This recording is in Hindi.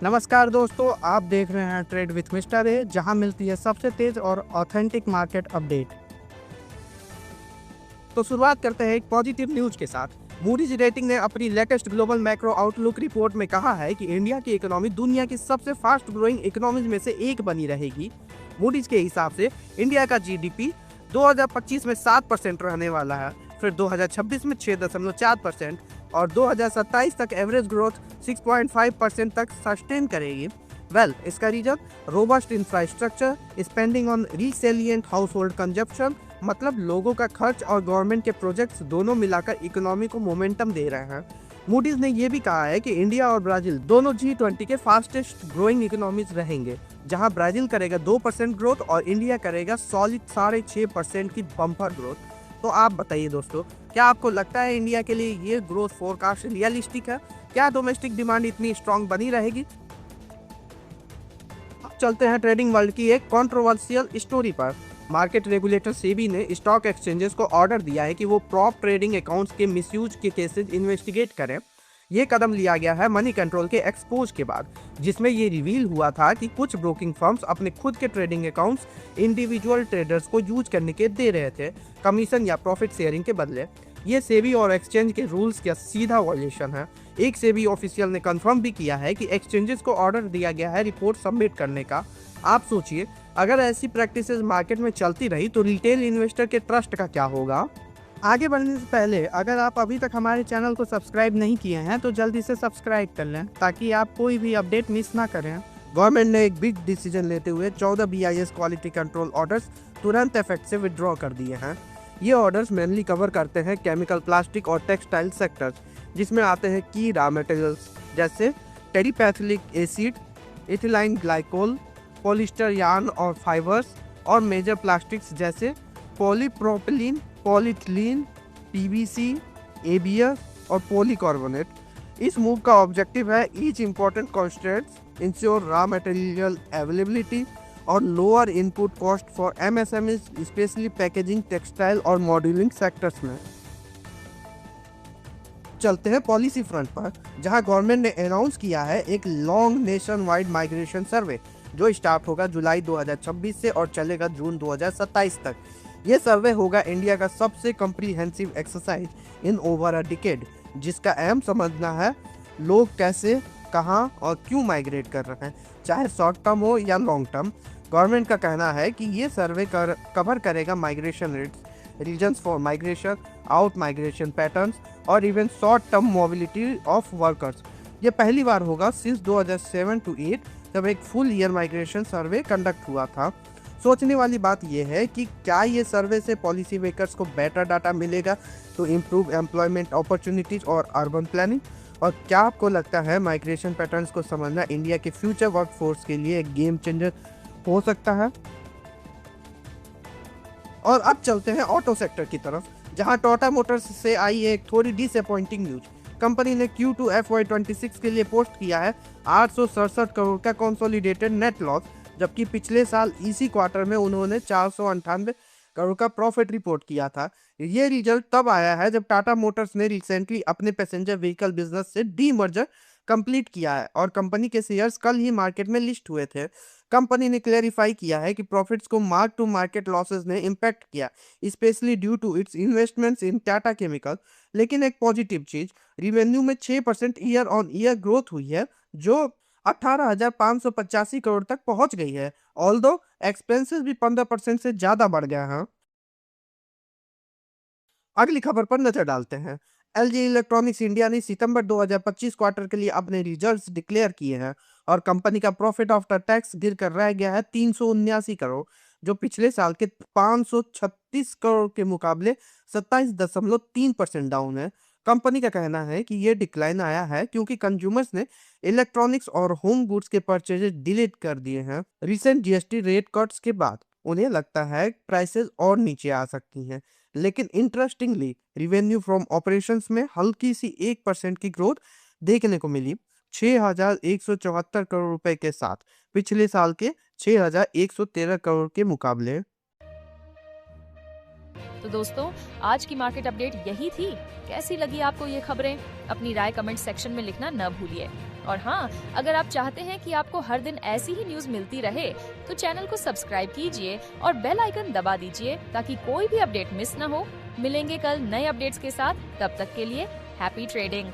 नमस्कार दोस्तों, आप देख रहे हैं ट्रेड विथ मिस्टर ए, जहां मिलती है सबसे तेज और ऑथेंटिक मार्केट अपडेट। तो शुरुआत करते हैं एक पॉजिटिव न्यूज के साथ। मूडीज रेटिंग ने अपनी latest global macro outlook report में कहा है कि इंडिया की इकोनॉमी दुनिया की सबसे फास्ट ग्रोइंग इकोनॉमीज में से एक बनी रहेगी। मूडीज के हिसाब से इंडिया का जीडीपी 2025 में 7% रहने वाला है, फिर 2026 में 6.4% और 2027 तक एवरेज ग्रोथ 6.5% तक सस्टेन करेगी। इसका reason robust infrastructure, spending on resilient household consumption, मतलब लोगों का खर्च और गवर्नमेंट के प्रोजेक्ट्स दोनों मिलाकर इकोनॉमी को मोमेंटम दे रहे हैं। मूडीज ने यह भी कहा है कि इंडिया और ब्राजील दोनों G20 के फास्टेस्ट ग्रोइंग इकोनॉमीज रहेंगे, जहां ब्राजील करेगा 2% ग्रोथ और इंडिया करेगा सॉलिड 6.5% की बम्पर ग्रोथ। तो आप बताइए दोस्तों, क्या आपको लगता है इंडिया के लिए ये ग्रोथ फोरकास्ट रियलिस्टिक है? क्या डोमेस्टिक डिमांड इतनी स्ट्रांग बनी रहेगी? अब चलते हैं ट्रेडिंग वर्ल्ड की एक कंट्रोवर्शियल स्टोरी पर। मार्केट रेगुलेटर सेबी ने स्टॉक एक्सचेंजेस को ऑर्डर दिया है कि वो प्रॉप ट्रेडिंग अकाउंट्स के मिसयूज के केसेस इन्वेस्टिगेट करें। ये कदम लिया गया है मनी कंट्रोल के एक्सपोज के बाद, जिसमें ये रिवील हुआ था कि कुछ ब्रोकिंग फर्म्स अपने खुद के ट्रेडिंग अकाउंट्स इंडिविजुअल ट्रेडर्स को यूज करने के दे रहे थे, कमीशन या प्रॉफिट शेयरिंग के बदले। ये सेबी और एक्सचेंज के रूल्स का सीधा वॉयलेशन है। एक सेबी ऑफिशियल ने कंफर्म भी किया है कि एक्सचेंजेस को ऑर्डर दिया गया है रिपोर्ट सबमिट करने का। आप सोचिए, अगर ऐसी प्रैक्टिसेस मार्केट में चलती रही तो रिटेल इन्वेस्टर के ट्रस्ट का क्या होगा? आगे बढ़ने से पहले अगर आप अभी तक हमारे चैनल को सब्सक्राइब नहीं किए हैं तो जल्दी से सब्सक्राइब कर लें, ताकि आप कोई भी अपडेट मिस ना करें। गवर्नमेंट ने एक बिग डिसीजन लेते हुए 14 BIS क्वालिटी कंट्रोल ऑर्डर्स तुरंत इफेक्ट से विड्रॉ कर दिए हैं। ये ऑर्डर्स मेनली कवर करते हैं केमिकल, प्लास्टिक और टेक्सटाइल सेक्टर्स, जिसमें आते हैं की रॉ मटेरियल्स जैसे terephthalic acid, ethylene glycol, polyester yarn और फाइबर्स, और मेजर प्लास्टिक्स जैसे पॉलीप्रोपिलीन, पॉलीथिलीन, PVC, ABS और पॉलीकार्बोनेट। इस मूव का ऑब्जेक्टिव है each important constants ensure raw material availability और lower input cost for MSMEs, specially packaging, textile और मॉड्यूलिंग सेक्टर्स में। चलते हैं पॉलिसी फ्रंट पर, जहां गवर्नमेंट ने अनाउंस किया है एक लॉन्ग नेशन वाइड माइग्रेशन सर्वे, जो स्टार्ट होगा जुलाई 2026 से और चलेगा जून 2027 तक। यह सर्वे होगा इंडिया का सबसे comprehensive exercise in over a decade, जिसका एम समझना है लोग कैसे, कहां और क्यों माइग्रेट कर रहे हैं, चाहे शॉर्ट टर्म हो या लॉन्ग टर्म। गवर्नमेंट का कहना है कि ये सर्वे कवर करेगा migration rates, reasons for migration, out migration patterns और even short term mobility of workers. ये पहली बार होगा सिंस 2007 to 8 जब एक full year migration survey conduct हुआ था। सोचने वाली बात यह है कि क्या ये सर्वे से पॉलिसी मेकर्स को बेटर डाटा मिलेगा टू इम्प्रूव एम्प्लॉयमेंट अपॉर्चुनिटीज और अर्बन प्लानिंग, और क्या आपको लगता है माइग्रेशन पैटर्न्स को समझना इंडिया के फ्यूचर वर्कफोर्स के लिए एक गेम चेंजर हो सकता है? और अब चलते हैं ऑटो सेक्टर की तरफ, जहां टाटा मोटर्स से आई एक थोड़ी डिसअपॉइंटिंग न्यूज। कंपनी ने Q2 FY26 के लिए पोस्ट किया है 867 करोड़ का कंसोलिडेटेड नेट लॉस, जबकि पिछले साल इसी क्वार्टर में उन्होंने 498 करोड़ का प्रॉफिट रिपोर्ट किया था। ये रिजल्ट तब आया है जब टाटा मोटर्स ने रिसेंटली अपने पैसेंजर व्हीकल बिजनेस से डीमर्जर कंप्लीट किया है और कंपनी के शेयर्स कल ही मार्केट में लिस्ट हुए थे। कंपनी ने क्लेरिफाई किया है कि प्रॉफिट्स को मार्क टू मार्केट लॉसेस ने इम्पैक्ट किया, specially due to its investments in Tata chemical. लेकिन एक पॉजिटिव चीज, रिवेन्यू में 6% ईयर ऑन ईयर ग्रोथ हुई है, जो 18,585 करोड़ तक पहुंच गई है। ऑल्दो एक्सपेंसेस भी 15% से ज्यादा बढ़ गया है। अगली खबर पर नजर डालते हैं। LG इलेक्ट्रॉनिक्स इंडिया ने सितंबर 2025 क्वार्टर के लिए अपने रिजल्ट्स डिक्लेयर किए हैं और कंपनी का प्रॉफिट आफ्टर टैक्स गिर कर रह गया है 379 करोड़, जो पिछले साल के 536 करोड़ के मुकाबले 27.3% डाउन है। कंपनी का कहना है कि यह डिक्लाइन आया है क्योंकि कंज्यूमर्स ने इलेक्ट्रॉनिक्स और होम गुड्स के परचेजेस डिलीट कर दिए हैं। रिसेंट GST रेट कट्स के बाद उन्हें लगता है प्राइसेस और नीचे आ सकती हैं। लेकिन इंटरेस्टिंगली रिवेन्यू फ्रॉम ऑपरेशंस में हल्की सी 1% की ग्रोथ देखने को मिली, 6,174 करोड़ रुपए के साथ, पिछले साल के 6,113 करोड़ के मुकाबले। तो दोस्तों, आज की मार्केट अपडेट यही थी। कैसी लगी आपको ये खबरें? अपनी राय कमेंट सेक्शन में लिखना न भूलिए। और हाँ, अगर आप चाहते हैं कि आपको हर दिन ऐसी ही न्यूज मिलती रहे, तो चैनल को सब्सक्राइब कीजिए और बेल आइकन दबा दीजिए ताकि कोई भी अपडेट मिस न हो। मिलेंगे कल नए अपडेट्स के साथ, तब तक के लिए हैप्पी ट्रेडिंग।